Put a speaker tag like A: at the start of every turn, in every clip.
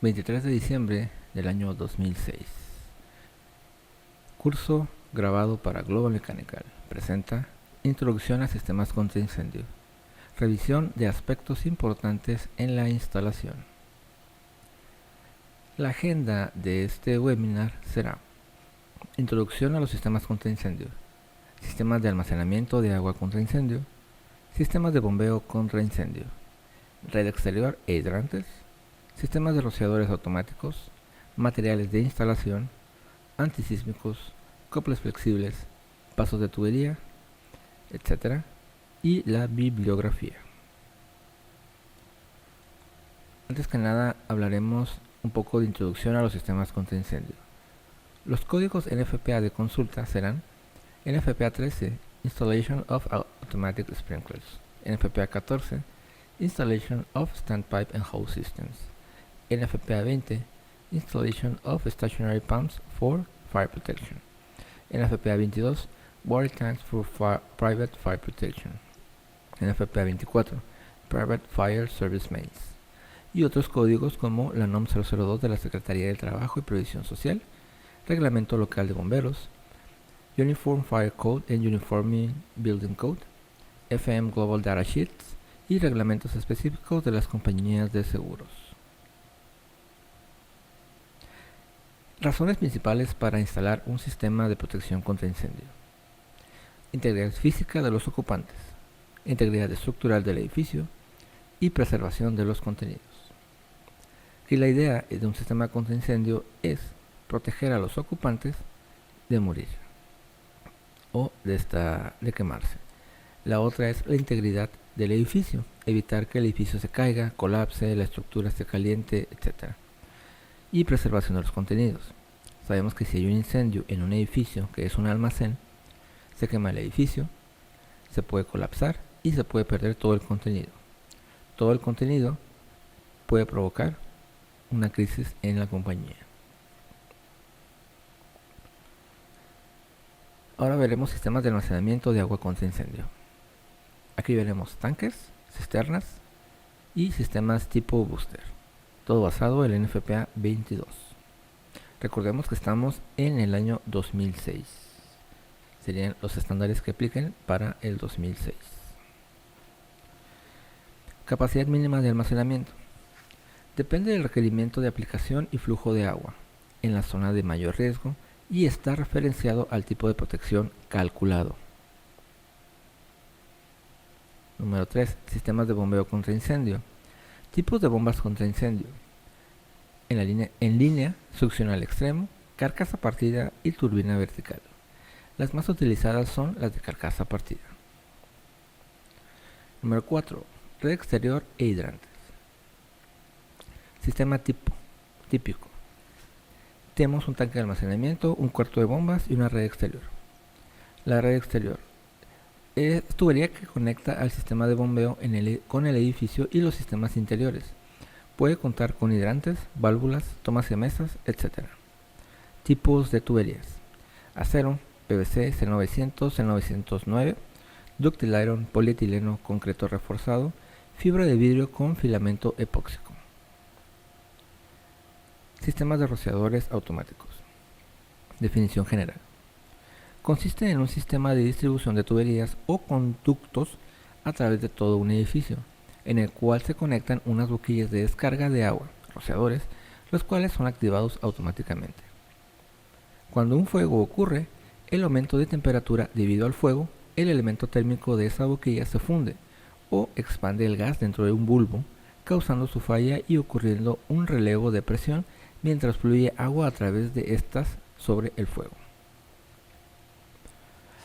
A: 23 de diciembre del año 2006. Curso grabado para Global Mechanical. Presenta Introducción a sistemas contra incendio. Revisión de aspectos importantes en la instalación. La agenda de este webinar será: Introducción a los sistemas contra incendio, sistemas de almacenamiento de agua contra incendio, sistemas de bombeo contra incendio, red exterior e hidrantes, sistemas de rociadores automáticos, materiales de instalación, antisísmicos, coplas flexibles, pasos de tubería, etc. y la bibliografía. Antes que nada hablaremos un poco de introducción a los sistemas contra incendio. Los códigos NFPA de consulta serán NFPA 13 Installation of Automatic Sprinklers, NFPA 14 Installation of Standpipe and Hose Systems, NFPA 20 Installation of Stationary Pumps for Fire Protection, NFPA 22 Water Tanks for Private Fire Protection, NFPA 24 Private Fire Service Mains, y otros códigos como la NOM 002 de la Secretaría del Trabajo y Previsión Social, Reglamento Local de Bomberos, Uniform Fire Code and Uniform Building Code, FM Global Data Sheets y reglamentos específicos de las compañías de seguros. Razones principales para instalar un sistema de protección contra incendio: integridad física de los ocupantes, integridad estructural del edificio y preservación de los contenidos. Y la idea de un sistema contra incendio es proteger a los ocupantes de morir o de quemarse. La otra es la integridad del edificio, evitar que el edificio se caiga, colapse, la estructura esté caliente, etc. Y preservación de los contenidos. Sabemos que si hay un incendio en un edificio que es un almacén, se quema el edificio, se puede colapsar y se puede perder todo el contenido. Todo el contenido puede provocar una crisis en la compañía. Ahora veremos sistemas de almacenamiento de agua contra incendio. Aquí veremos tanques, cisternas y sistemas tipo booster, todo basado en el NFPA 22. Recordemos que estamos en el año 2006. Serían los estándares que apliquen para el 2006. Capacidad mínima de almacenamiento. Depende del requerimiento de aplicación y flujo de agua en la zona de mayor riesgo y está referenciado al tipo de protección calculado. Número 3. Sistemas de bombeo contra incendio. Tipos de bombas contra incendio. En línea, succión al extremo, carcasa partida y turbina vertical. Las más utilizadas son las de carcasa partida. Número 4. Red exterior e hidrantes. Sistema típico. Tenemos un tanque de almacenamiento, un cuarto de bombas y una red exterior. La red exterior es tubería que conecta al sistema de bombeo con el edificio y los sistemas interiores. Puede contar con hidrantes, válvulas, tomas y mesas, etc. Tipos de tuberías: acero, PVC, C900, C909, ductile iron, polietileno, concreto reforzado, fibra de vidrio con filamento epóxico. Sistemas de rociadores automáticos. Definición general: consiste en un sistema de distribución de tuberías o conductos a través de todo un edificio, en el cual se conectan unas boquillas de descarga de agua, rociadores, los cuales son activados automáticamente. Cuando un fuego ocurre, el aumento de temperatura debido al fuego, el elemento térmico de esa boquilla se funde o expande el gas dentro de un bulbo, causando su falla y ocurriendo un relevo de presión mientras fluye agua a través de estas sobre el fuego.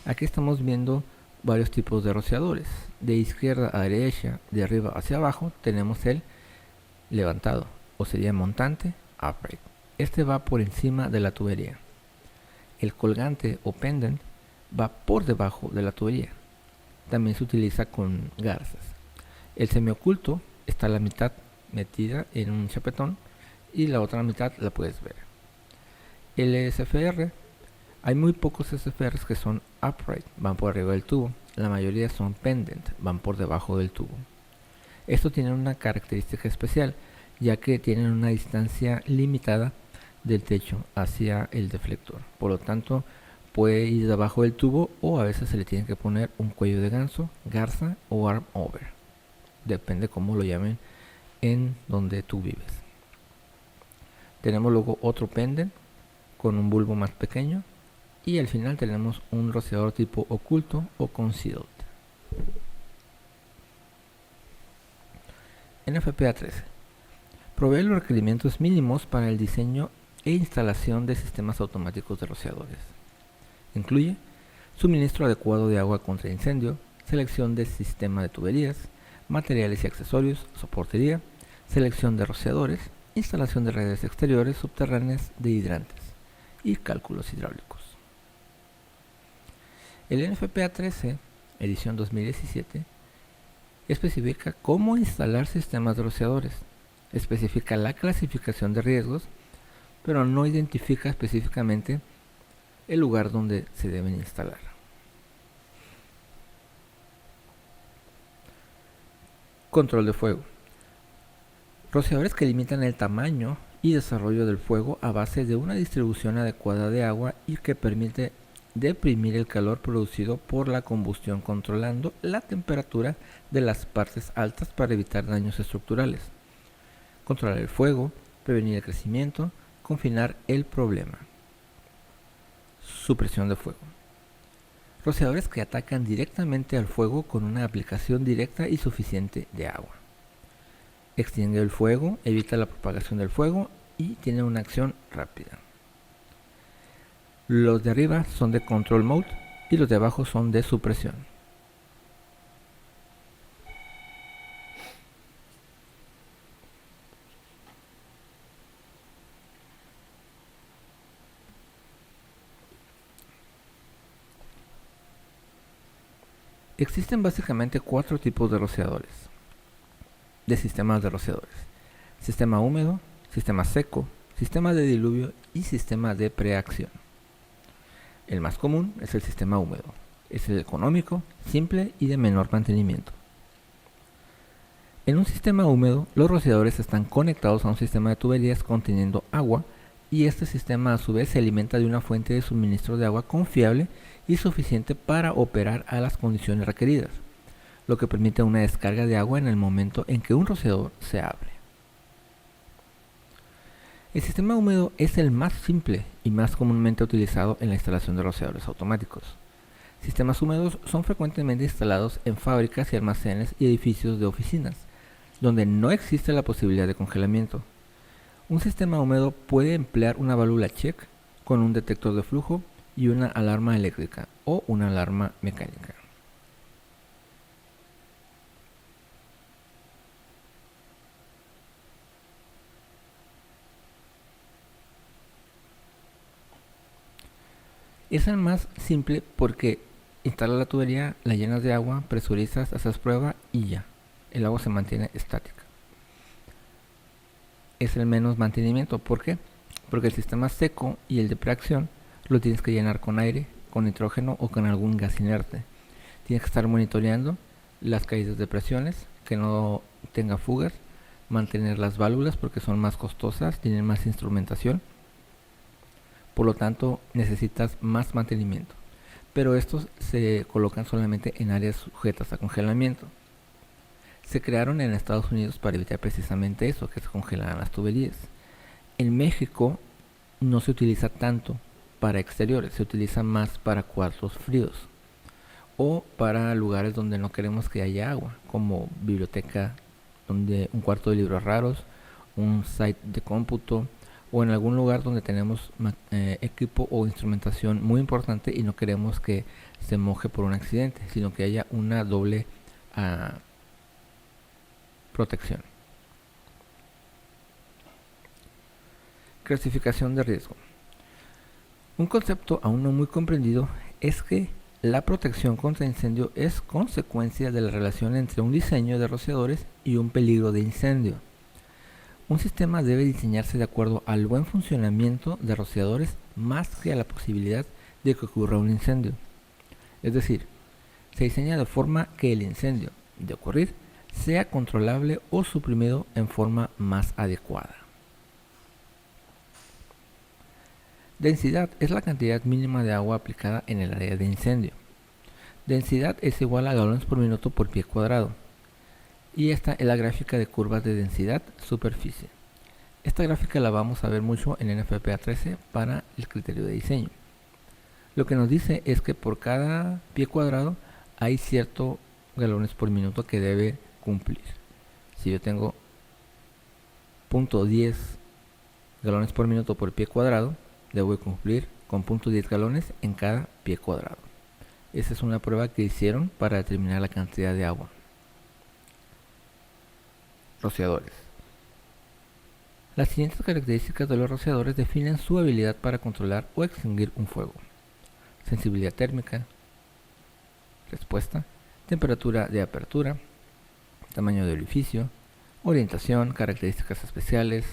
A: Aquí estamos viendo varios tipos de rociadores. De izquierda a derecha, de arriba hacia abajo, tenemos el levantado, o sería montante, upright. Este va por encima de la tubería. El colgante o pendant va por debajo de la tubería. También se utiliza con garzas. El semioculto está a la mitad metida en un chapetón y la otra mitad la puedes ver. El SFR, hay muy pocos SFRs que son upright, van por arriba del tubo. La mayoría son pendant, van por debajo del tubo. Esto tiene una característica especial, ya que tienen una distancia limitada del techo hacia el deflector. Por lo tanto, puede ir debajo del tubo o a veces se le tiene que poner un cuello de ganso, garza o arm over. Depende cómo lo llamen en donde tú vives. Tenemos luego otro pendant con un bulbo más pequeño y al final tenemos un rociador tipo oculto o concealed. NFPA 13 provee los requerimientos mínimos para el diseño e instalación de sistemas automáticos de rociadores. Incluye suministro adecuado de agua contra incendio, selección de sistema de tuberías, materiales y accesorios, soportería, selección de rociadores, instalación de redes exteriores subterráneas de hidrantes y cálculos hidráulicos. El NFPA 13, edición 2017, especifica cómo instalar sistemas de rociadores, especifica la clasificación de riesgos, pero no identifica específicamente el lugar donde se deben instalar. Control de fuego. Rociadores que limitan el tamaño y desarrollo del fuego a base de una distribución adecuada de agua y que permite deprimir el calor producido por la combustión controlando la temperatura de las partes altas para evitar daños estructurales. Controlar el fuego, prevenir el crecimiento, confinar el problema. Supresión de fuego. Rociadores que atacan directamente al fuego con una aplicación directa y suficiente de agua. Extingue el fuego, evita la propagación del fuego y tiene una acción rápida. Los de arriba son de control mode y los de abajo son de supresión. Existen básicamente 4 tipos de rociadores, de sistemas de rociadores: sistema húmedo, sistema seco, sistema de diluvio y sistema de preacción. El más común es el sistema húmedo. Es el económico, simple y de menor mantenimiento. En un sistema húmedo, los rociadores están conectados a un sistema de tuberías conteniendo agua y este sistema a su vez se alimenta de una fuente de suministro de agua confiable y suficiente para operar a las condiciones requeridas, lo que permite una descarga de agua en el momento en que un rociador se abre. El sistema húmedo es el más simple y más comúnmente utilizado en la instalación de rociadores automáticos. Sistemas húmedos son frecuentemente instalados en fábricas y almacenes y edificios de oficinas, donde no existe la posibilidad de congelamiento. Un sistema húmedo puede emplear una válvula check con un detector de flujo y una alarma eléctrica o una alarma mecánica. Es el más simple porque instalas la tubería, la llenas de agua, presurizas, haces prueba y ya. El agua se mantiene estática. Es el menos mantenimiento. ¿Por qué? Porque el sistema seco y el de preacción lo tienes que llenar con aire, con nitrógeno o con algún gas inerte. Tienes que estar monitoreando las caídas de presiones, que no tenga fugas, mantener las válvulas porque son más costosas, tienen más instrumentación. Por lo tanto, necesitas más mantenimiento. Pero estos se colocan solamente en áreas sujetas a congelamiento. Se crearon en Estados Unidos para evitar precisamente eso, que se congelaran las tuberías. En México no se utiliza tanto para exteriores, se utiliza más para cuartos fríos o para lugares donde no queremos que haya agua, como biblioteca, donde un cuarto de libros raros, un site de cómputo o en algún lugar donde tenemos equipo o instrumentación muy importante y no queremos que se moje por un accidente, sino que haya una doble protección. Clasificación de riesgo. Un concepto aún no muy comprendido es que la protección contra incendio es consecuencia de la relación entre un diseño de rociadores y un peligro de incendio. Un sistema debe diseñarse de acuerdo al buen funcionamiento de rociadores más que a la posibilidad de que ocurra un incendio. Es decir, se diseña de forma que el incendio, de ocurrir, sea controlable o suprimido en forma más adecuada. Densidad es la cantidad mínima de agua aplicada en el área de incendio. Densidad es igual a galones por minuto por pie cuadrado. Y esta es la gráfica de curvas de densidad superficie. Esta gráfica la vamos a ver mucho en NFPA 13 para el criterio de diseño. Lo que nos dice es que por cada pie cuadrado hay cierto galones por minuto que debe cumplir. Si yo tengo 0.10 galones por minuto por pie cuadrado, debo cumplir con 0.10 galones en cada pie cuadrado. Esa es una prueba que hicieron para determinar la cantidad de agua. Rociadores. Las siguientes características de los rociadores definen su habilidad para controlar o extinguir un fuego: sensibilidad térmica, respuesta, temperatura de apertura, tamaño de orificio, orientación, características especiales.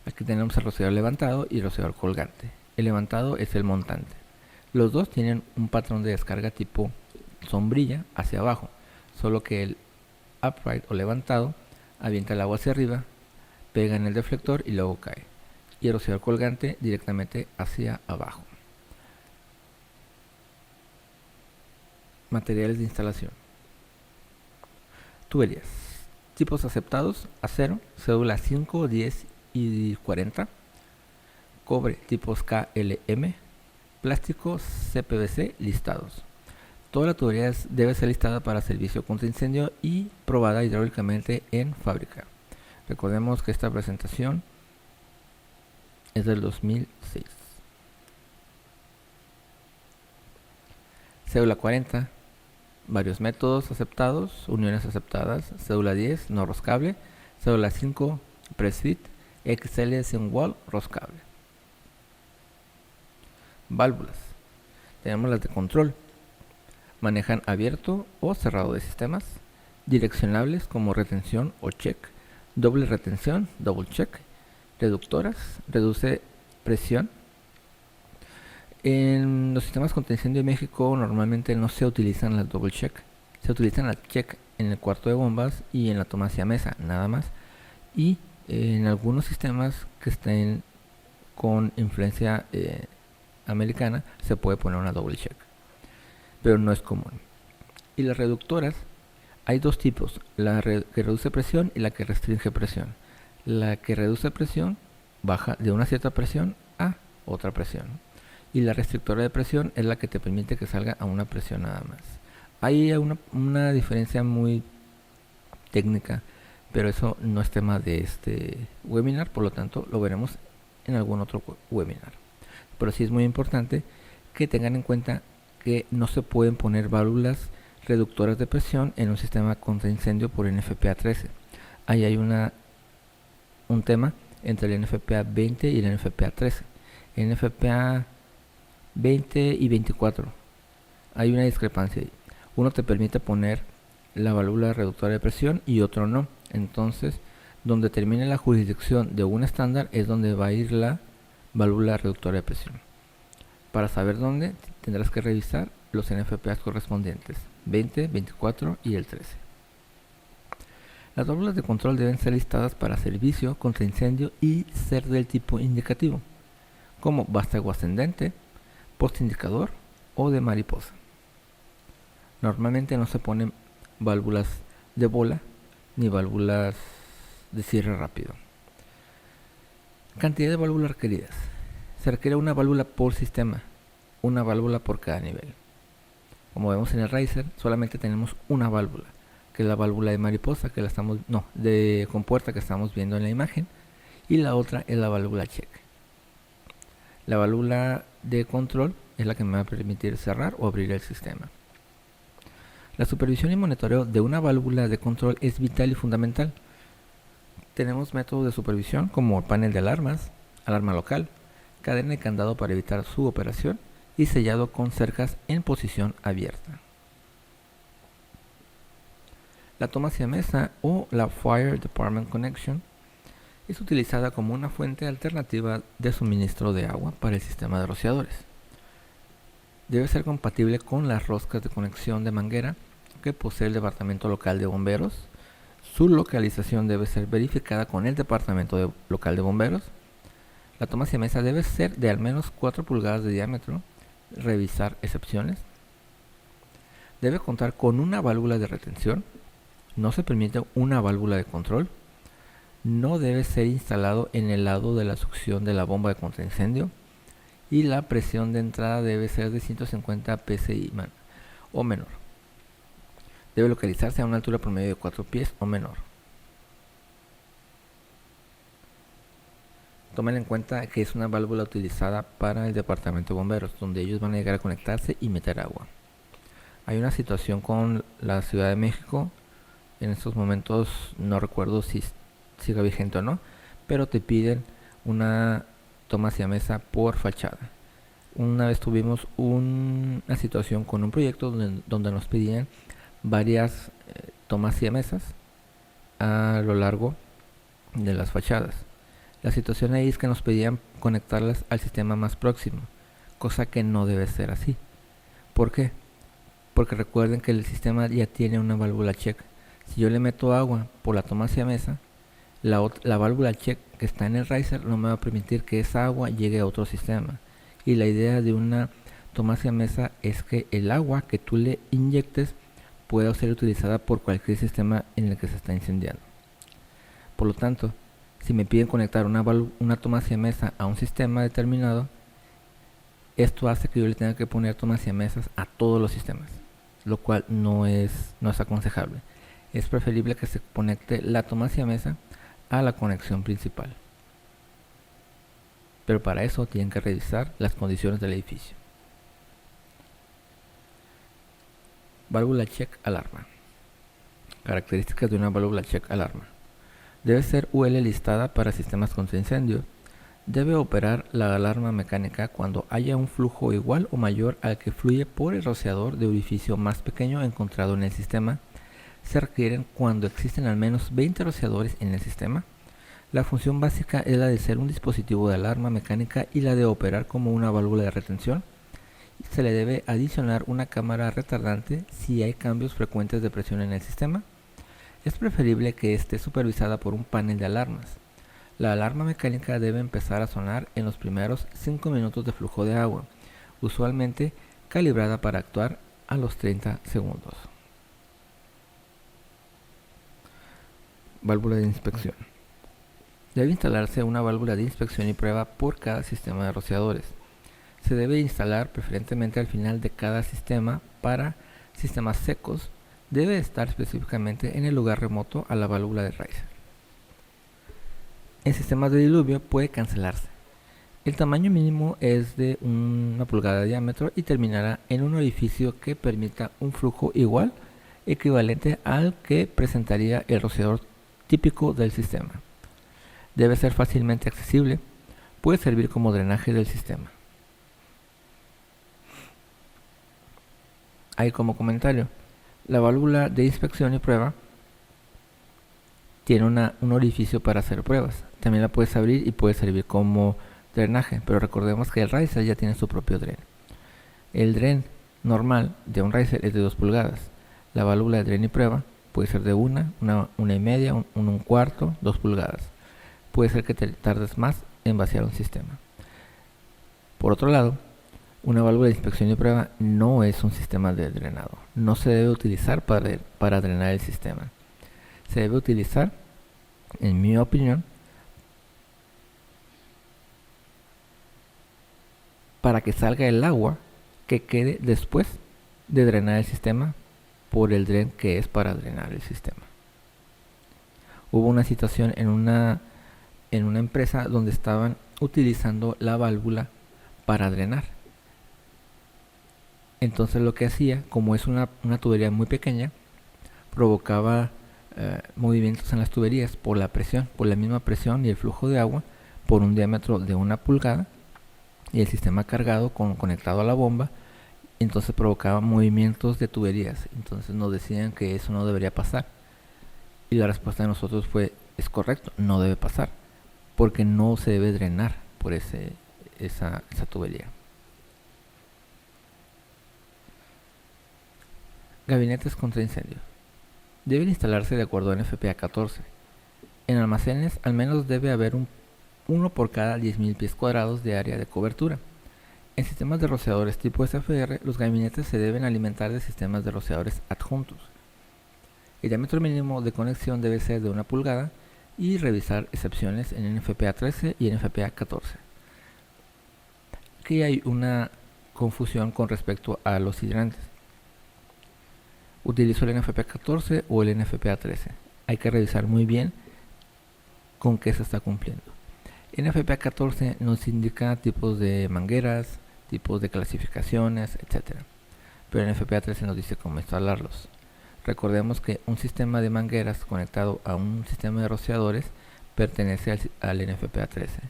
A: Aquí tenemos el rociador levantado y el rociador colgante. El levantado es el montante. Los dos tienen un patrón de descarga tipo sombrilla hacia abajo, solo que el upright o levantado avienta el agua hacia arriba, pega en el deflector y luego cae. Y el rociador colgante directamente hacia abajo. Materiales de instalación. Tuberías. Tipos aceptados: acero, cédula 5, 10 y 40. Cobre tipos KLM. Plástico CPVC listados. Toda la tubería debe ser listada para servicio contra incendio y probada hidráulicamente en fábrica. Recordemos que esta presentación es del 2006. Cédula 40. Varios métodos aceptados, uniones aceptadas. Cédula 10, no roscable. Cédula 5, press fit. XL sin wall, roscable. Válvulas. Tenemos las de control. Manejan abierto o cerrado de sistemas. Direccionables como retención o check. Doble retención, double check. Reductoras, reduce presión. En los sistemas contra incendio de México normalmente no se utilizan las double check. Se utilizan las check en el cuarto de bombas y en la toma hacia mesa, nada más. Y en algunos sistemas que estén con influencia americana se puede poner una double check, pero no es común. Y las reductoras, hay dos tipos: la que reduce presión y la que restringe presión. La que reduce presión baja de una cierta presión a otra presión, y la restrictora de presión es la que te permite que salga a una presión nada más. Hay una diferencia muy técnica, pero eso no es tema de este webinar, por lo tanto lo veremos en algún otro webinar. Pero sí es muy importante que tengan en cuenta que no se pueden poner válvulas reductoras de presión en un sistema contra incendio por NFPA 13. Ahí hay un tema entre el NFPA 20 y el NFPA 13. En NFPA 20 y 24 hay una discrepancia ahí. Uno te permite poner la válvula reductora de presión y otro no. Entonces, donde termine la jurisdicción de un estándar es donde va a ir la válvula reductora de presión. Para saber dónde, tendrás que revisar los NFPA correspondientes: 20, 24 y el 13. Las válvulas de control deben ser listadas para servicio contra incendio y ser del tipo indicativo, como vástago ascendente, poste indicador o de mariposa. Normalmente no se ponen válvulas de bola ni válvulas de cierre rápido. Cantidad de válvulas requeridas. Se requiere una válvula por sistema, una válvula por cada nivel. Como vemos en el riser, solamente tenemos una válvula, que es la válvula de mariposa, que de compuerta que estamos viendo en la imagen, y la otra es la válvula check. La válvula de control es la que me va a permitir cerrar o abrir el sistema. La supervisión y monitoreo de una válvula de control es vital y fundamental. Tenemos métodos de supervisión como panel de alarmas, alarma local, cadena de candado para evitar su operación y sellado con cercas en posición abierta. La toma hacia mesa o la Fire Department Connection es utilizada como una fuente alternativa de suministro de agua para el sistema de rociadores. Debe ser compatible con las roscas de conexión de manguera que posee el Departamento Local de Bomberos Su localización debe ser verificada con el departamento local de bomberos. La toma siamesa debe ser de al menos 4 pulgadas de diámetro. Revisar excepciones. Debe contar con una válvula de retención. No se permite una válvula de control. No debe ser instalado en el lado de la succión de la bomba de contraincendio. Y la presión de entrada debe ser de 150 psi o menor. Debe localizarse a una altura promedio de 4 pies o menor. Tomen en cuenta que es una válvula utilizada para el departamento de bomberos, donde ellos van a llegar a conectarse y meter agua. Hay una situación con la Ciudad de México. En estos momentos no recuerdo si sigue vigente o no, pero te piden una toma siamesa por fachada. Una vez tuvimos una situación con un proyecto donde nos pedían varias tomas siamesas a lo largo de las fachadas. La situación ahí es que nos pedían conectarlas al sistema más próximo, cosa que no debe ser así. ¿Por qué? Porque recuerden que el sistema ya tiene una válvula check. Si yo le meto agua por la toma siamesa, la válvula check que está en el riser no me va a permitir que esa agua llegue a otro sistema. Y la idea de una toma siamesa es que el agua que tú le inyectes pueda ser utilizada por cualquier sistema en el que se está incendiando. Por lo tanto, si me piden conectar una toma siamesa a un sistema determinado, esto hace que yo le tenga que poner tomas siamesas a todos los sistemas, lo cual no es aconsejable. Es preferible que se conecte la toma siamesa a la conexión principal. Pero para eso tienen que revisar las condiciones del edificio. Válvula check alarma. Características de una válvula check alarma. Debe ser UL listada para sistemas contra incendio. Debe operar la alarma mecánica cuando haya un flujo igual o mayor al que fluye por el rociador de orificio más pequeño encontrado en el sistema. Se requieren cuando existen al menos 20 rociadores en el sistema. La función básica es la de ser un dispositivo de alarma mecánica y la de operar como una válvula de retención. Se le debe adicionar una cámara retardante si hay cambios frecuentes de presión en el sistema. Es preferible que esté supervisada por un panel de alarmas. La alarma mecánica debe empezar a sonar en los primeros 5 minutos de flujo de agua, usualmente calibrada para actuar a los 30 segundos. Válvula de inspección. Debe instalarse una válvula de inspección y prueba por cada sistema de rociadores. Se debe instalar preferentemente al final de cada sistema. Para sistemas secos, debe estar específicamente en el lugar remoto a la válvula de riser. En sistemas de diluvio puede cancelarse. El tamaño mínimo es de 1 pulgada de diámetro y terminará en un orificio que permita un flujo igual, equivalente al que presentaría el rociador típico del sistema. Debe ser fácilmente accesible. Puede servir como drenaje del sistema. Hay como comentario: la válvula de inspección y prueba tiene un orificio para hacer pruebas. También la puedes abrir y puede servir como drenaje, pero recordemos que el riser ya tiene su propio dren. El dren normal de un riser es de 2 pulgadas. La válvula de dren y prueba puede ser de 1 y media, 1/4, 2 pulgadas. Puede ser que te tardes más en vaciar un sistema. Por otro lado, una válvula de inspección y prueba no es un sistema de drenado. No se debe utilizar para drenar el sistema. Se debe utilizar, en mi opinión, para que salga el agua que quede después de drenar el sistema por el dren que es para drenar el sistema. Hubo una situación en una empresa donde estaban utilizando la válvula para drenar. Entonces lo que hacía, como es una tubería muy pequeña, provocaba movimientos en las tuberías por la presión, por la misma presión y el flujo de agua por un diámetro de 1 pulgada y el sistema cargado conectado a la bomba. Entonces provocaba movimientos de tuberías. Entonces nos decían que eso no debería pasar y la respuesta de nosotros fue: es correcto, no debe pasar, porque no se debe drenar por esa tubería. Gabinetes contra incendio. Deben instalarse de acuerdo a NFPA 14. En almacenes al menos debe haber uno por cada 10.000 pies cuadrados de área de cobertura. En sistemas de rociadores tipo SFR, los gabinetes se deben alimentar de sistemas de rociadores adjuntos. El diámetro mínimo de conexión debe ser de 1 pulgada y revisar excepciones en NFPA 13 y NFPA 14. Aquí hay una confusión con respecto a los hidrantes. ¿Utilizo el NFPA 14 o el NFPA 13? Hay que revisar muy bien con qué se está cumpliendo. NFPA 14 nos indica tipos de mangueras, tipos de clasificaciones, etc. Pero NFPA 13 nos dice cómo instalarlos. Recordemos que un sistema de mangueras conectado a un sistema de rociadores pertenece al NFPA 13.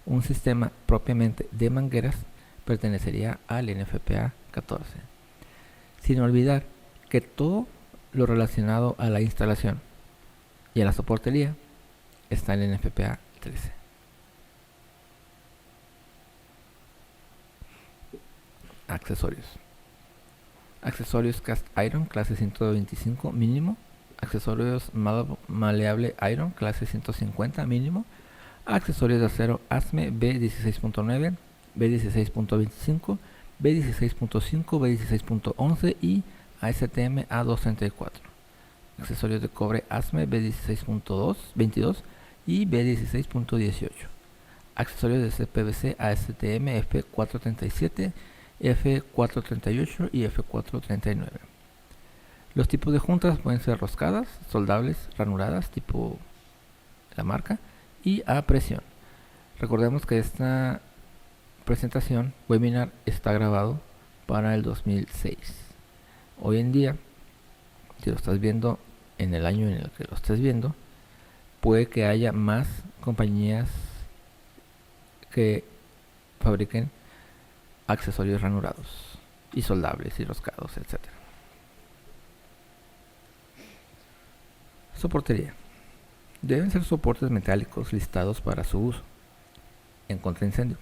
A: Un sistema propiamente de mangueras pertenecería al NFPA 14. Sin olvidar que todo lo relacionado a la instalación y a la soportería está en el NFPA 13. Accesorios. Accesorios Cast Iron clase 125 mínimo. Accesorios maleable Iron clase 150 mínimo. Accesorios de acero ASME B16.9, B16.25, B16.5, B16.11 y ASTM A234. Accesorios de cobre ASME B16.22 y B16.18. Accesorios de PVC ASTM F437, F438 y F439. Los tipos de juntas pueden ser roscadas, soldables, ranuradas, tipo la marca, y a presión. Recordemos que esta presentación, webinar, está grabado para el 2006. Hoy en día, si lo estás viendo en el año en el que lo estés viendo, puede que haya más compañías que fabriquen accesorios ranurados y soldables y roscados, etc. Soportería. Deben ser soportes metálicos listados para su uso en contraincendio.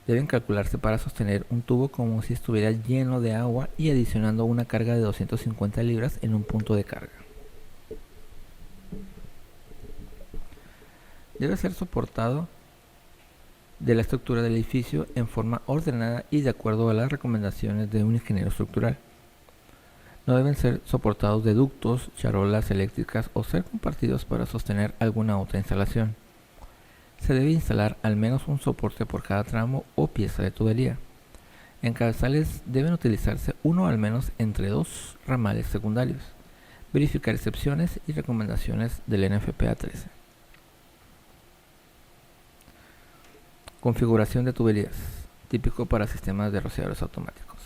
A: Deben calcularse para sostener un tubo como si estuviera lleno de agua y adicionando una carga de 250 libras en un punto de carga. Debe ser soportado de la estructura del edificio en forma ordenada y de acuerdo a las recomendaciones de un ingeniero estructural. No deben ser soportados de ductos, charolas eléctricas o ser compartidos para sostener alguna otra instalación. Se debe instalar al menos un soporte por cada tramo o pieza de tubería. En cabezales deben utilizarse uno al menos entre dos ramales secundarios. Verificar excepciones y recomendaciones del NFPA 13. Configuración de tuberías, típico para sistemas de rociadores automáticos.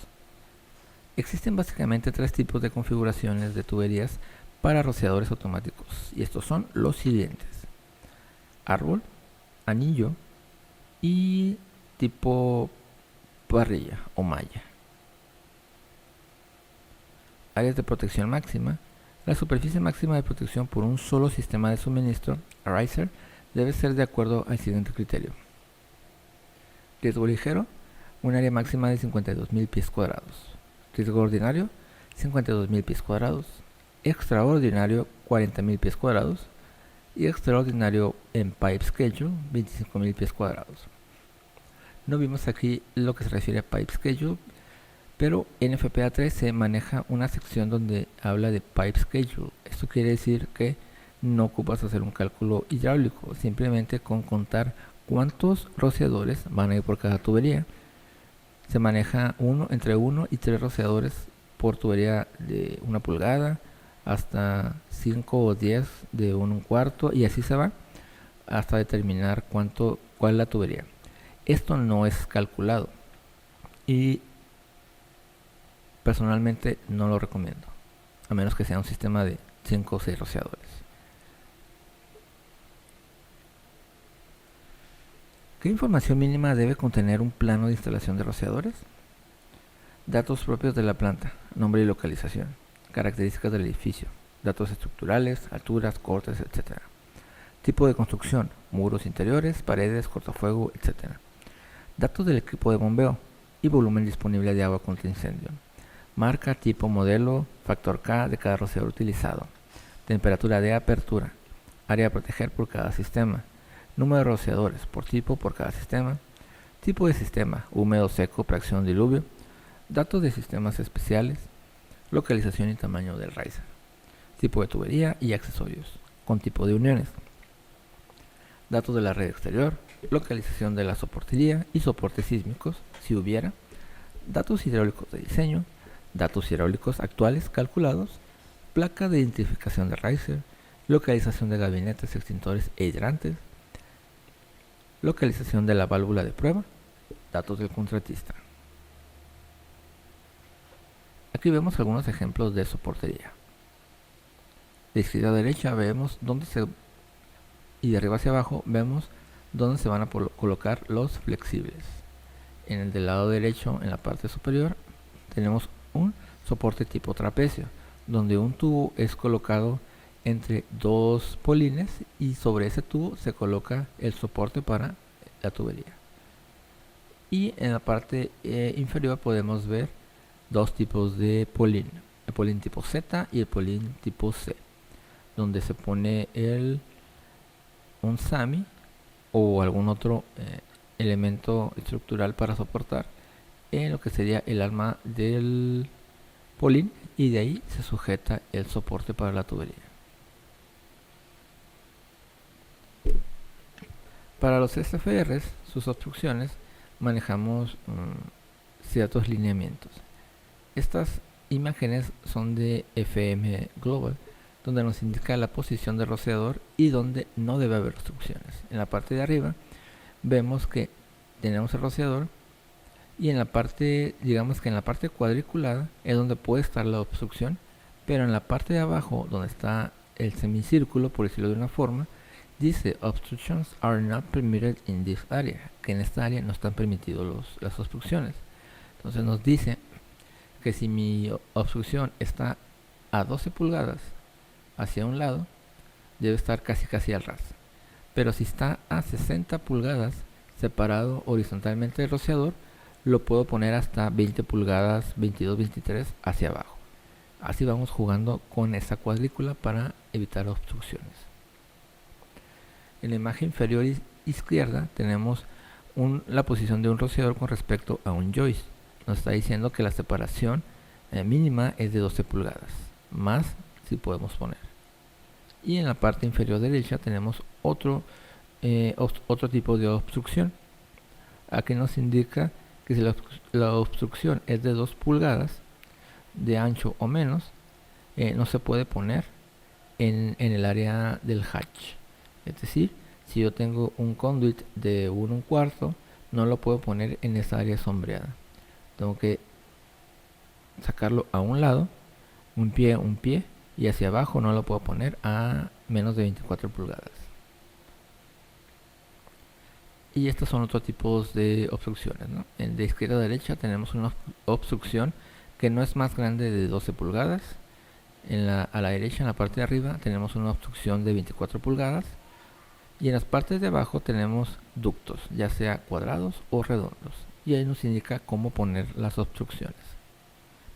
A: Existen básicamente tres tipos de configuraciones de tuberías para rociadores automáticos, y estos son los siguientes: árbol, anillo y tipo parrilla o malla. Áreas de protección máxima. La superficie máxima de protección por un solo sistema de suministro, riser, debe ser de acuerdo al siguiente criterio: riesgo ligero, un área máxima de 52.000 pies cuadrados. Riesgo ordinario, 52.000 pies cuadrados. Extraordinario, 40.000 pies cuadrados. Y extraordinario en pipe schedule, 25.000 pies cuadrados. No vimos aquí lo que se refiere a pipe schedule, pero en NFPA 13 maneja una sección donde habla de pipe schedule. Esto quiere decir que no ocupas hacer un cálculo hidráulico, simplemente con contar cuántos rociadores van a ir por cada tubería. Se maneja entre 1 y 3 rociadores por tubería de 1 pulgada hasta 5 o 10 de 1/4 y así se va hasta determinar cuál es la tubería. Esto no es calculado y personalmente no lo recomiendo, a menos que sea un sistema de 5 o 6 rociadores. ¿Qué información mínima debe contener un plano de instalación de rociadores? Datos propios de la planta, nombre y localización, características del edificio, datos estructurales, alturas, cortes, etc. Tipo de construcción, muros interiores, paredes, cortafuego, etc. Datos del equipo de bombeo y volumen disponible de agua contra incendio. Marca, tipo, modelo, factor K de cada rociador utilizado. temperatura de apertura, área a proteger por cada sistema, número de rociadores por tipo por cada sistema, tipo de sistema, húmedo, seco, fracción, diluvio, datos de sistemas especiales, localización y tamaño del riser, tipo de tubería y accesorios, con tipo de uniones, datos de la red exterior, localización de la soportería y soportes sísmicos, si hubiera, datos hidráulicos de diseño, datos hidráulicos actuales calculados, placa de identificación de riser, localización de gabinetes, extintores e hidrantes, localización de la válvula de prueba, datos del contratista. Aquí vemos algunos ejemplos de soportería. De izquierda a derecha vemos y de arriba hacia abajo vemos dónde se van a colocar los flexibles. En el del lado derecho, en la parte superior, tenemos un soporte tipo trapecio, donde un tubo es colocado entre dos polines y sobre ese tubo se coloca el soporte para la tubería. Y en la parte inferior podemos ver dos tipos de polín, el polín tipo Z y el polín tipo C, donde se pone un SAMI o algún otro elemento estructural para soportar en lo que sería el alma del polín, y de ahí se sujeta el soporte para la tubería. Para los SFRs, sus obstrucciones, manejamos ciertos lineamientos. Estas imágenes son de FM Global, donde nos indica la posición del rociador y donde no debe haber obstrucciones. En la parte de arriba vemos que tenemos el rociador, y en la parte, digamos que en la parte cuadriculada es donde puede estar la obstrucción, pero en la parte de abajo, donde está el semicírculo, por decirlo de una forma, dice obstructions are not permitted in this area, que en esta área no están permitidos las obstrucciones. Entonces nos dice que si mi obstrucción está a 12 pulgadas hacia un lado, debe estar casi al ras, pero si está a 60 pulgadas separado horizontalmente del rociador, lo puedo poner hasta 20 pulgadas, 22, 23 hacia abajo. Así vamos jugando con esa cuadrícula para evitar obstrucciones. En la imagen inferior izquierda tenemos la posición de un rociador con respecto a un joist. Nos está diciendo que la separación mínima es de 12 pulgadas, más si podemos poner. Y en la parte inferior derecha tenemos otro tipo de obstrucción. Aquí nos indica que si la obstrucción es de 2 pulgadas de ancho o menos, no se puede poner en el área del hatch. Es decir, si yo tengo un conduit de 1/4, no lo puedo poner en esa área sombreada. Tengo que sacarlo a un lado, un pie, y hacia abajo no lo puedo poner a menos de 24 pulgadas. Y estos son otros tipos de obstrucciones, ¿no? De izquierda a derecha tenemos una obstrucción que no es más grande de 12 pulgadas. A la derecha, en la parte de arriba, tenemos una obstrucción de 24 pulgadas. Y en las partes de abajo tenemos ductos, ya sea cuadrados o redondos. Y ahí nos indica cómo poner las obstrucciones.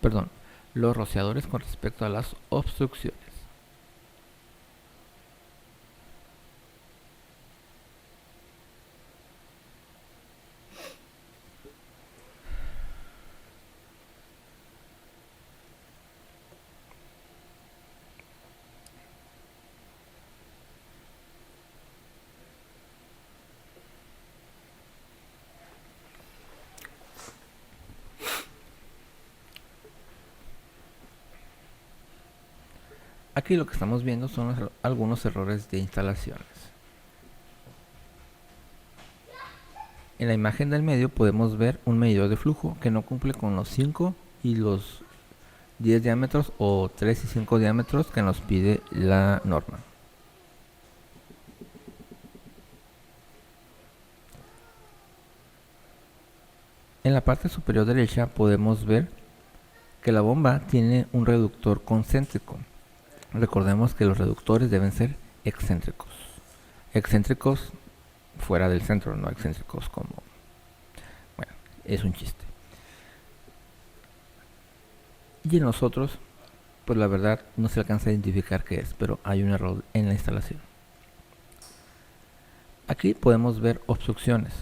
A: Perdón, los rociadores con respecto a las obstrucciones. Aquí lo que estamos viendo son algunos errores de instalaciones. En la imagen del medio podemos ver un medidor de flujo que no cumple con los 5 y los 10 diámetros o 3 y 5 diámetros que nos pide la norma. En la parte superior derecha podemos ver que la bomba tiene un reductor concéntrico. Recordemos que los reductores deben ser excéntricos. Excéntricos fuera del centro, no excéntricos como... Bueno, es un chiste. Y nosotros pues la verdad no se alcanza a identificar qué es, pero hay un error en la instalación. Aquí podemos ver obstrucciones.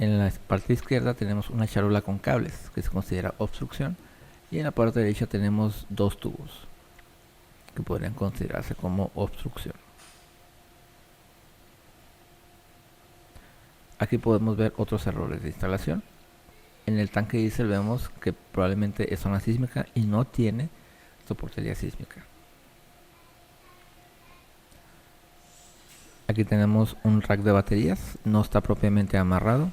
A: En la parte izquierda tenemos una charola con cables, que se considera obstrucción, y en la parte derecha tenemos dos tubos, que podrían considerarse como obstrucción. Aquí podemos ver otros errores de instalación. En el tanque diésel vemos que probablemente es zona sísmica y no tiene soportería sísmica. Aquí tenemos un rack de baterías, no está propiamente amarrado.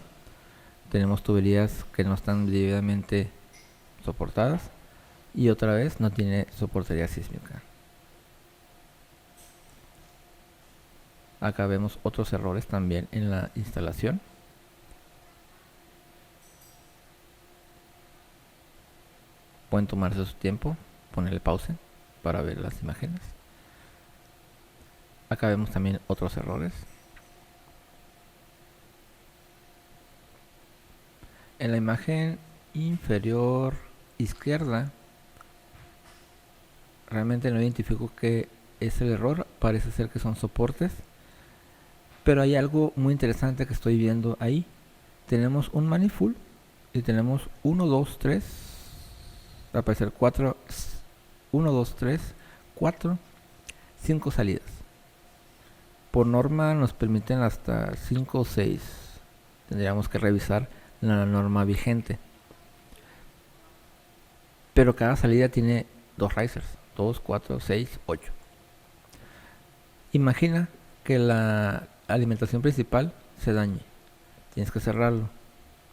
A: Tenemos tuberías que no están debidamente soportadas y otra vez no tiene soportería sísmica. Acá vemos otros errores también en la instalación. Pueden tomarse su tiempo, ponerle pause para ver las imágenes. Acá vemos también otros errores. En la imagen inferior izquierda realmente no identifico qué es el error. Parece ser que son soportes, pero hay algo muy interesante que estoy viendo ahí. Tenemos un manifold y tenemos 1, 2, 3, va a aparecer 4, 1, 2, 3, 4, 5 salidas. Por norma nos permiten hasta 5 o 6. Tendríamos que revisar la norma vigente. Pero cada salida tiene 2 risers, 2, 4, 6, 8. Imagina que la alimentación principal se dañe. Tienes que cerrarlo.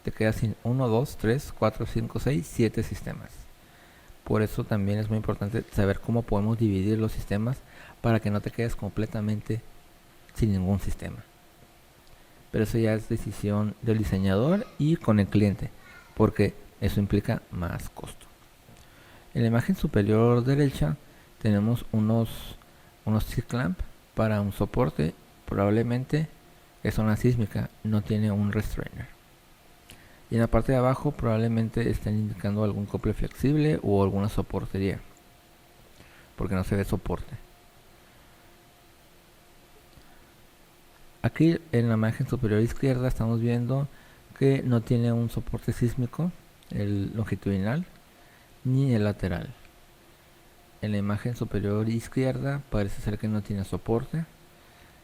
A: Te quedas sin 1, 2, 3, 4, 5, 6, 7 sistemas. Por eso también es muy importante saber cómo podemos dividir los sistemas para que no te quedes completamente sin ningún sistema. Pero eso ya es decisión del diseñador y con el cliente, porque eso implica más costo. En la imagen superior derecha tenemos unos C-clamp para un soporte. Probablemente es zona sísmica, no tiene un restrainer. Y en la parte de abajo probablemente estén indicando algún acople flexible o alguna soportería, porque no se ve soporte. Aquí en la imagen superior izquierda estamos viendo que no tiene un soporte sísmico, el longitudinal, ni el lateral. En la imagen superior izquierda parece ser que no tiene soporte.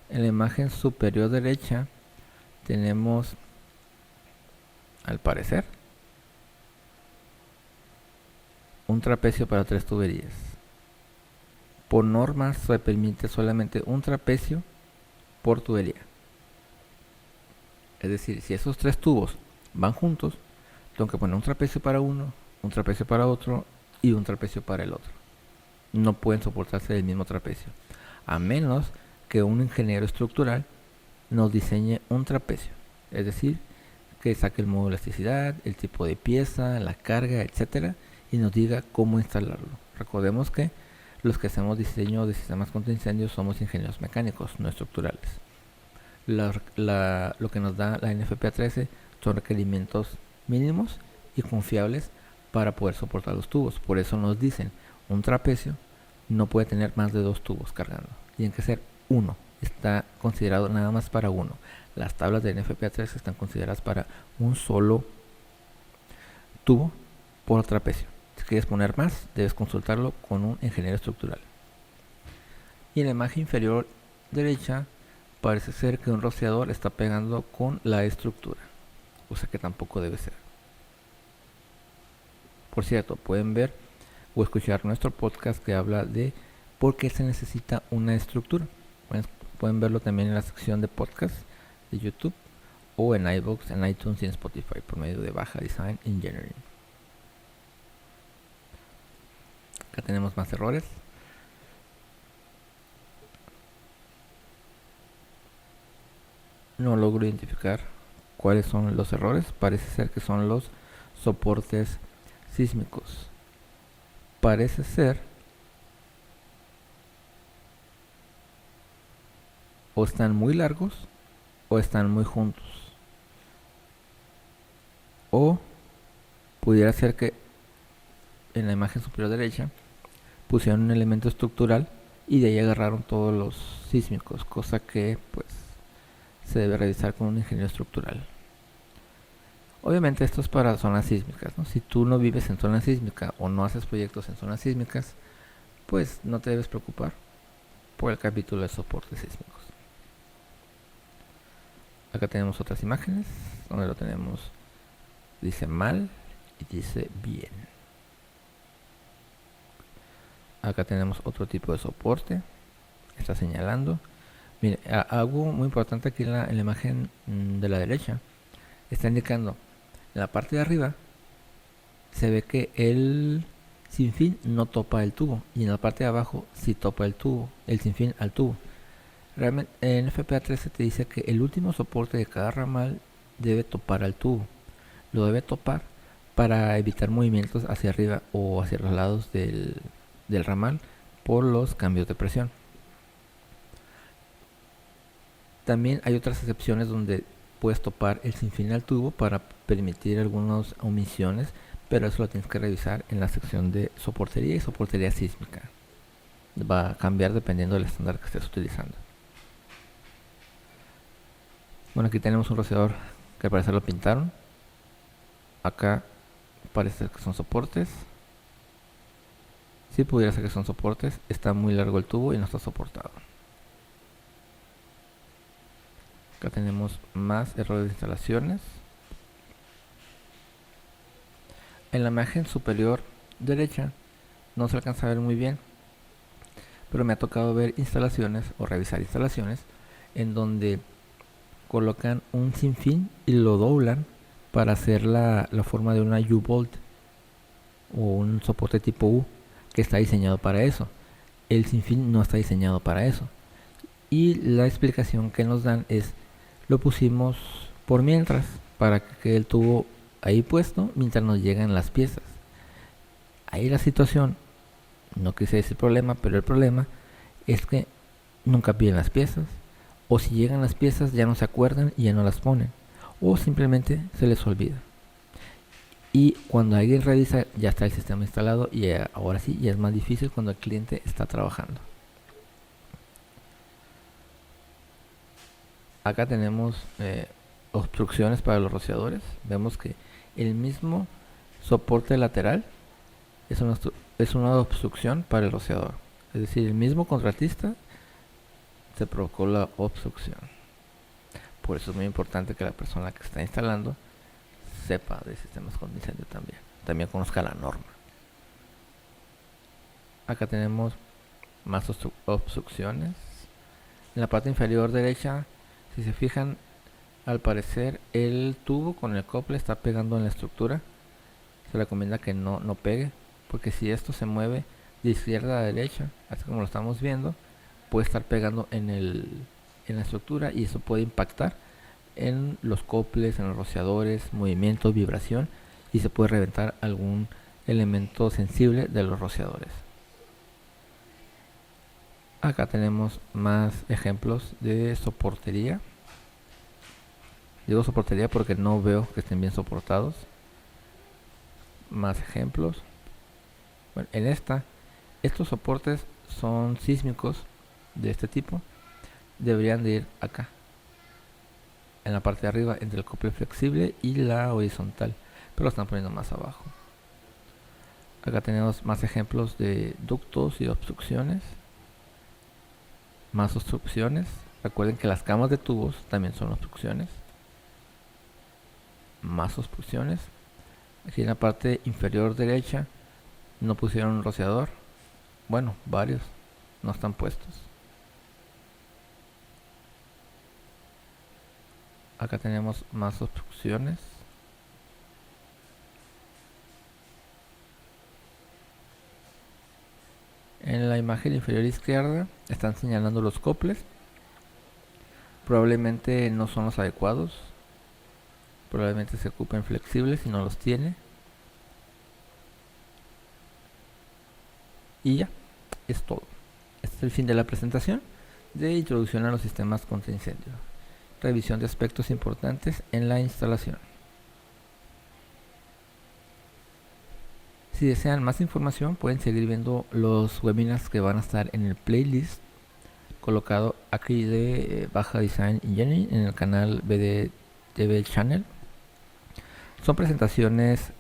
A: En la imagen superior derecha tenemos, al parecer, un trapecio para 3 tuberías. Por norma se permite solamente un trapecio por tubería. Es decir, si esos 3 tubos van juntos, tengo que poner un trapecio para uno, un trapecio para otro y un trapecio para el otro. No pueden soportarse del mismo trapecio, a menos que un ingeniero estructural nos diseñe un trapecio. Es decir, que saque el modo de elasticidad, el tipo de pieza, la carga, etcétera, y nos diga cómo instalarlo. Recordemos que los que hacemos diseño de sistemas contra incendios somos ingenieros mecánicos, no estructurales. Lo que nos da la NFPA 13 son requerimientos mínimos y confiables para poder soportar los tubos. Por eso nos dicen, un trapecio no puede tener más de 2 tubos cargando. Tienen que ser uno. Está considerado nada más para uno. Las tablas de NFPA 13 están consideradas para un solo tubo por trapecio. Si quieres poner más, debes consultarlo con un ingeniero estructural. Y en la imagen inferior derecha parece ser que un rociador está pegando con la estructura, o sea que tampoco debe ser. Por cierto, pueden ver o escuchar nuestro podcast que habla de por qué se necesita una estructura. Pueden verlo también en la sección de podcast de YouTube o en iVoox, en iTunes y en Spotify por medio de Baja Design Engineering. Acá tenemos más errores. No logro identificar cuáles son los errores. Parece ser que son los soportes sísmicos. Parece ser o están muy largos o están muy juntos. O pudiera ser que en la imagen superior derecha pusieron un elemento estructural y de ahí agarraron todos los sísmicos, cosa que pues se debe revisar con un ingeniero estructural. Obviamente esto es para zonas sísmicas, ¿no? Si tú no vives en zona sísmica o no haces proyectos en zonas sísmicas, pues no te debes preocupar por el capítulo de soportes sísmicos. Acá tenemos otras imágenes donde lo tenemos, dice mal y dice bien. Acá tenemos otro tipo de soporte, está señalando. Mire, algo muy importante aquí en la imagen de la derecha, está indicando en la parte de arriba se ve que el sinfín no topa el tubo y en la parte de abajo sí topa el tubo, el sinfín al tubo. Realmente en FPA 13 te dice que el último soporte de cada ramal debe topar al tubo, lo debe topar para evitar movimientos hacia arriba o hacia los lados del ramal por los cambios de presión. También hay otras excepciones donde puedes topar el sinfín al tubo para permitir algunas omisiones, pero eso lo tienes que revisar en la sección de soportería y soportería sísmica. Va a cambiar dependiendo del estándar que estés utilizando. Bueno, aquí tenemos un rociador que al parecer lo pintaron. Acá parece que son soportes. Si pudiera ser que son soportes, está muy largo el tubo y no está soportado. Acá tenemos más errores de instalaciones. En la imagen superior derecha no se alcanza a ver muy bien, pero me ha tocado ver instalaciones o revisar instalaciones en donde colocan un sinfín y lo doblan para hacer la forma de una U-bolt o un soporte tipo U que está diseñado para eso. El sinfín no está diseñado para eso, y la explicación que nos dan es: lo pusimos por mientras para que quede el tubo ahí puesto mientras nos llegan las piezas. Ahí la situación, no quise decir problema, pero el problema es que nunca piden las piezas, o si llegan las piezas ya no se acuerdan y ya no las ponen, o simplemente se les olvida. Y cuando alguien revisa ya está el sistema instalado y ahora sí ya es más difícil cuando el cliente está trabajando. Acá tenemos obstrucciones para los rociadores. Vemos que el mismo soporte lateral es una obstrucción para el rociador. Es decir, el mismo contratista se provocó la obstrucción. Por eso es muy importante que la persona que está instalando sepa de sistemas contra incendio también conozca la norma. Acá tenemos más obstrucciones. En la parte inferior derecha, si se fijan, al parecer el tubo con el cople está pegando en la estructura. Se recomienda que no pegue, porque si esto se mueve de izquierda a derecha, así como lo estamos viendo, puede estar pegando en la estructura y eso puede impactar en los coples, en los rociadores, movimiento, vibración, y se puede reventar algún elemento sensible de los rociadores. Acá tenemos más ejemplos de soportería. Digo soportería porque no veo que estén bien soportados. Más ejemplos. Bueno, estos soportes son sísmicos de este tipo. Deberían de ir acá, en la parte de arriba, entre el cople flexible y la horizontal, pero lo están poniendo más abajo. Acá tenemos más ejemplos de ductos y obstrucciones. Más obstrucciones. Recuerden que las camas de tubos también son obstrucciones. Más obstrucciones. Aquí en la parte inferior derecha no pusieron un rociador. Bueno, varios no están puestos. Acá tenemos más obstrucciones. En la imagen inferior izquierda están señalando los coples. Probablemente no son los adecuados. Probablemente se ocupen flexibles y no los tiene. Y ya, es todo. Este es el fin de la presentación de introducción a los sistemas contra incendio. Revisión de aspectos importantes en la instalación. Si desean más información, pueden seguir viendo los webinars que van a estar en el playlist colocado aquí de Baja Design Engineering en el canal BDTV Channel. Son presentaciones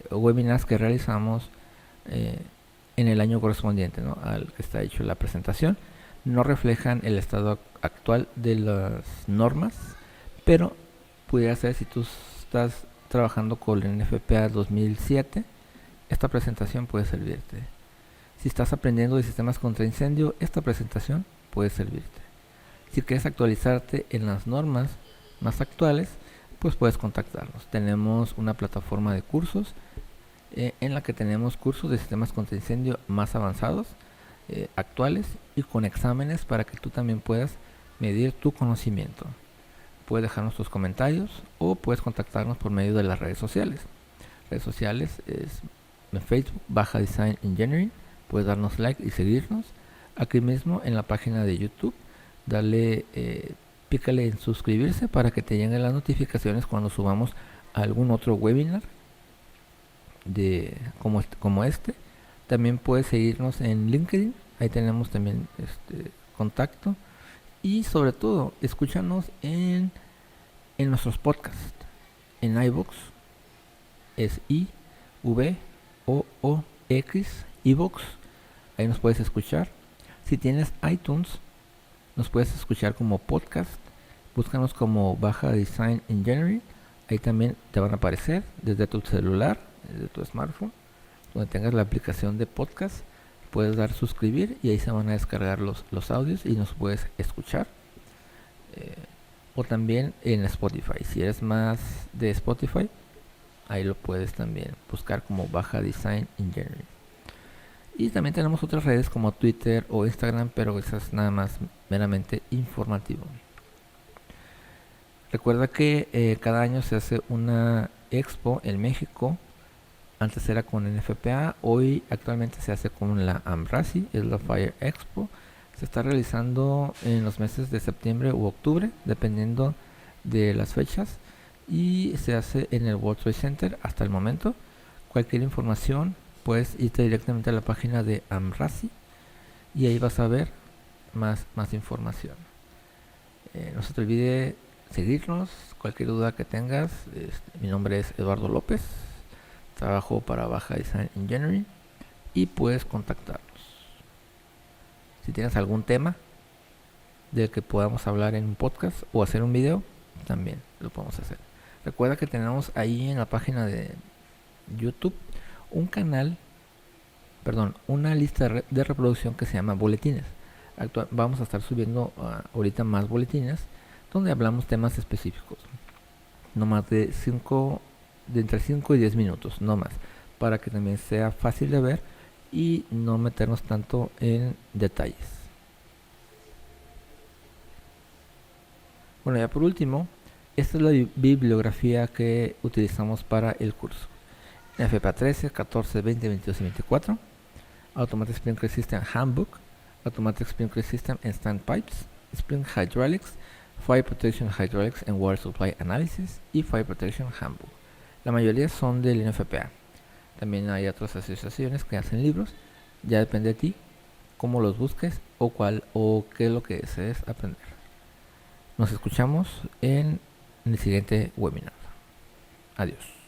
A: o webinars que realizamos en el año correspondiente, ¿no?, al que está hecho la presentación. No reflejan el estado actual de las normas, pero pudiera ser, si tú estás trabajando con el NFPA 2007, esta presentación puede servirte. Si estás aprendiendo de sistemas contra incendio, esta presentación puede servirte. Si quieres actualizarte en las normas más actuales, pues puedes contactarnos. Tenemos una plataforma de cursos en la que tenemos cursos de sistemas contra incendio más avanzados, actuales y con exámenes para que tú también puedas medir tu conocimiento. Puedes dejarnos tus comentarios o puedes contactarnos por medio de las redes sociales. Redes sociales es en Facebook, Baja Design Engineering. Puedes darnos like y seguirnos. Aquí mismo en la página de YouTube, dale, pícale en suscribirse para que te lleguen las notificaciones cuando subamos algún otro webinar como este. También puedes seguirnos en LinkedIn, ahí tenemos también contacto. Y sobre todo, escúchanos en nuestros podcasts, en iVoox, es I-V-O-O-X, iVoox, ahí nos puedes escuchar. Si tienes iTunes, nos puedes escuchar como podcast, búscanos como Baja Design Engineering, ahí también te van a aparecer desde tu celular, desde tu smartphone, donde tengas la aplicación de podcast, puedes dar suscribir y ahí se van a descargar los audios y nos puedes escuchar. O también en Spotify, si eres más de Spotify, ahí lo puedes también buscar como Baja Design Engineering. Y también tenemos otras redes como Twitter o Instagram, pero eso es nada más meramente informativo. Recuerda que cada año se hace una expo en México. Antes era con NFPA, hoy actualmente se hace con la AMRASI, es la Fire Expo. Se está realizando en los meses de septiembre u octubre, dependiendo de las fechas, y se hace en el World Trade Center hasta el momento. Cualquier información, puedes irte directamente a la página de AMRASI y ahí vas a ver más información. No se te olvide seguirnos, cualquier duda que tengas. Mi nombre es Eduardo López, trabajo para Baja Design Engineering y puedes contactarnos. Si tienes algún tema del que podamos hablar en un podcast o hacer un video, también lo podemos hacer. Recuerda que tenemos ahí en la página de YouTube una lista de reproducción que se llama boletines. Vamos a estar subiendo ahorita más boletines donde hablamos temas específicos, no más de entre 5 y 10 minutos, no más, para que también sea fácil de ver y no meternos tanto en detalles. Bueno, ya por último, esta es la bibliografía que utilizamos para el curso. NFPA 13, 14, 20, 22 y 24, Automatic Sprinkler System Handbook, Automatic Sprinkler System and Standpipes, Spring Hydraulics, Fire Protection Hydraulics and Water Supply Analysis y Fire Protection Handbook. La mayoría son del NFPA. También hay otras asociaciones que hacen libros. Ya depende de ti cómo los busques o qué es lo que desees aprender. Nos escuchamos en el siguiente webinar. Adiós.